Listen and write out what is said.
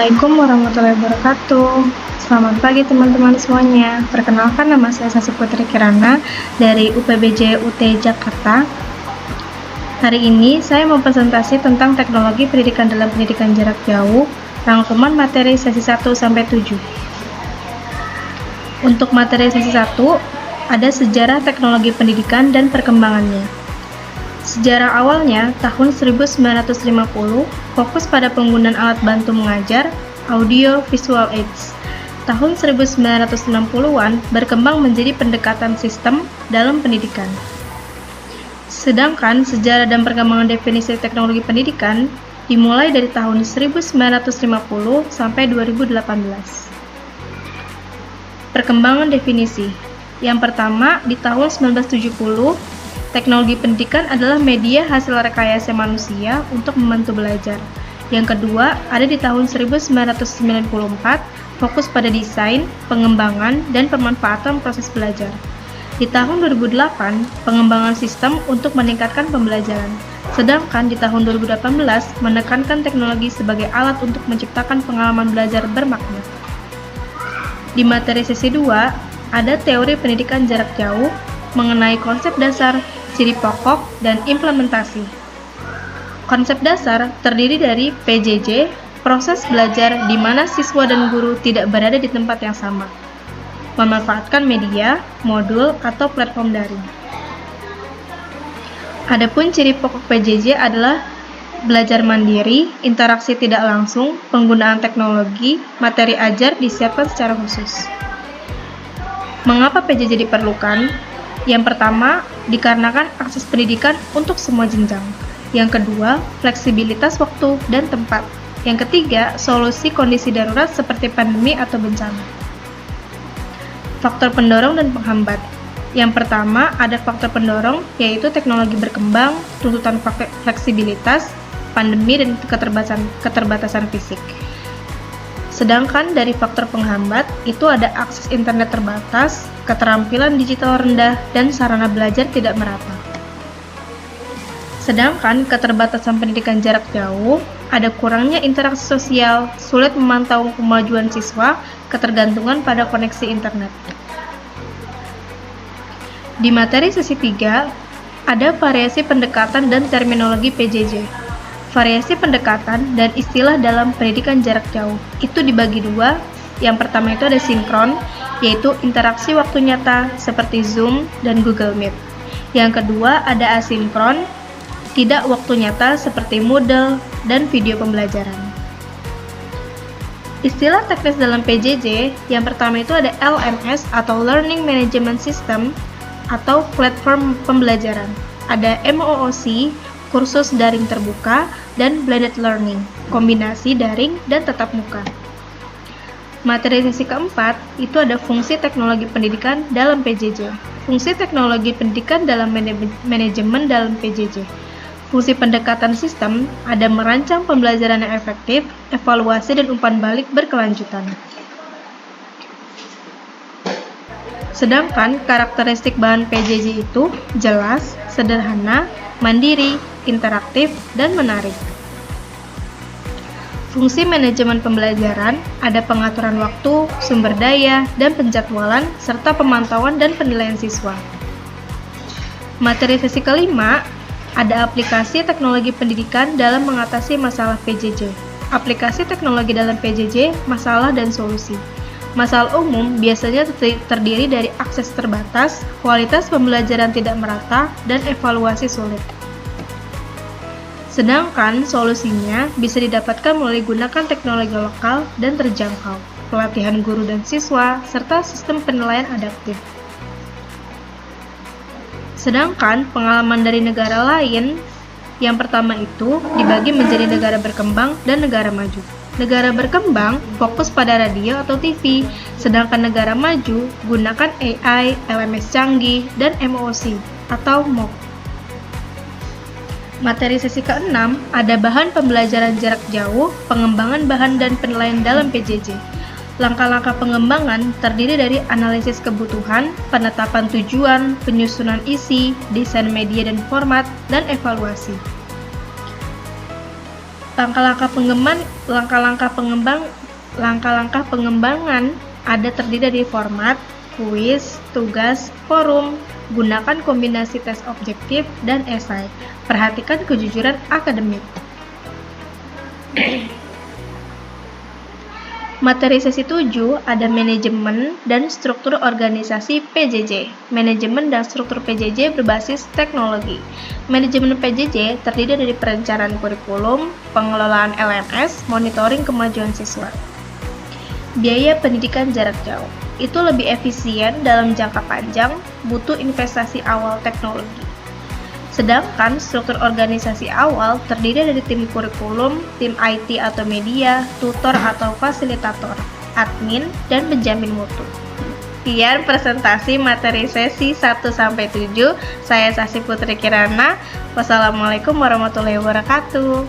Assalamualaikum warahmatullahi wabarakatuh. Selamat pagi teman-teman semuanya. Perkenalkan, nama saya Sasi Putri Kirana dari UPBJ UT Jakarta. Hari ini saya mau presentasi tentang teknologi pendidikan dalam pendidikan jarak jauh, rangkuman materi sesi 1 sampai 7. Untuk materi sesi 1 ada sejarah teknologi pendidikan dan perkembangannya. Sejarah awalnya, tahun 1950, fokus pada penggunaan alat bantu mengajar, audio visual aids. Tahun 1960-an berkembang menjadi pendekatan sistem dalam pendidikan. Sedangkan sejarah dan perkembangan definisi teknologi pendidikan dimulai dari tahun 1950 sampai 2018. Perkembangan definisi. Yang pertama, di tahun 1970, teknologi pendidikan adalah media hasil rekayasa manusia untuk membantu belajar. Yang kedua, ada di tahun 1994, fokus pada desain, pengembangan, dan pemanfaatan proses belajar. Di tahun 2008, pengembangan sistem untuk meningkatkan pembelajaran. Sedangkan di tahun 2018, menekankan teknologi sebagai alat untuk menciptakan pengalaman belajar bermakna. Di materi sesi 2, ada teori pendidikan jarak jauh mengenai konsep dasar, ciri pokok, dan implementasi. Konsep dasar terdiri dari PJJ, proses belajar di mana siswa dan guru tidak berada di tempat yang sama, memanfaatkan media, modul, atau platform daring. Adapun ciri pokok PJJ adalah belajar mandiri, interaksi tidak langsung, penggunaan teknologi, materi ajar disiapkan secara khusus. Mengapa PJJ diperlukan? Yang pertama, dikarenakan akses pendidikan untuk semua jenjang. Yang kedua, fleksibilitas waktu dan tempat. Yang ketiga, solusi kondisi darurat seperti pandemi atau bencana. Faktor pendorong dan penghambat. Yang pertama, ada faktor pendorong, yaitu teknologi berkembang, tuntutan fleksibilitas, pandemi, dan keterbatasan fisik. Sedangkan dari faktor penghambat, itu ada akses internet terbatas, keterampilan digital rendah, dan sarana belajar tidak merata. Sedangkan keterbatasan pendidikan jarak jauh, ada kurangnya interaksi sosial, sulit memantau kemajuan siswa, ketergantungan pada koneksi internet. Di materi sesi 3, ada variasi pendekatan dan terminologi PJJ. Variasi pendekatan dan istilah dalam pendidikan jarak jauh itu dibagi dua. Yang pertama itu ada sinkron, yaitu interaksi waktu nyata seperti Zoom dan Google Meet. Yang kedua ada asinkron, tidak waktu nyata seperti Moodle dan video pembelajaran. Istilah teknis dalam PJJ, yang pertama itu ada LMS atau Learning Management System atau platform pembelajaran. Ada MOOC, kursus daring terbuka, dan blended learning, kombinasi daring dan tatap muka. Materi sesi keempat, itu ada fungsi teknologi pendidikan dalam PJJ. Fungsi teknologi pendidikan dalam manajemen dalam PJJ. Fungsi pendekatan sistem, ada merancang pembelajaran yang efektif, evaluasi dan umpan balik berkelanjutan. Sedangkan karakteristik bahan PJJ itu jelas, sederhana, mandiri, interaktif, dan menarik. Fungsi manajemen pembelajaran ada pengaturan waktu, sumber daya, dan penjadwalan, serta pemantauan dan penilaian siswa. Materi sesi kelima, ada aplikasi teknologi pendidikan dalam mengatasi masalah PJJ. Aplikasi teknologi dalam PJJ, masalah dan solusi. Masalah umum biasanya terdiri dari akses terbatas, kualitas pembelajaran tidak merata, dan evaluasi sulit. Sedangkan solusinya bisa didapatkan melalui gunakan teknologi lokal dan terjangkau, pelatihan guru dan siswa, serta sistem penilaian adaptif. Sedangkan pengalaman dari negara lain, yang pertama itu dibagi menjadi negara berkembang dan negara maju. Negara berkembang fokus pada radio atau TV, sedangkan negara maju gunakan AI, LMS canggih, dan MOOC atau MOOC. Materi sesi ke-6 ada bahan pembelajaran jarak jauh, pengembangan bahan dan penilaian dalam PJJ. Langkah-langkah pengembangan terdiri dari analisis kebutuhan, penetapan tujuan, penyusunan isi, desain media dan format, dan evaluasi. Langkah-langkah pengembangan ada terdiri dari format, kuis, tugas, forum. Gunakan kombinasi tes objektif dan esai. Perhatikan kejujuran akademik. Materi sesi 7 ada manajemen dan struktur organisasi PJJ. Manajemen dan struktur PJJ berbasis teknologi. Manajemen PJJ terdiri dari perencanaan kurikulum, pengelolaan LMS, monitoring kemajuan siswa. Biaya pendidikan jarak jauh. Itu lebih efisien dalam jangka panjang, butuh investasi awal teknologi. Sedangkan struktur organisasi awal terdiri dari tim kurikulum, tim IT atau media, tutor atau fasilitator, admin, dan penjamin mutu. Sekian presentasi materi sesi 1-7. Saya Sasi Putri Kirana. Wassalamualaikum warahmatullahi wabarakatuh.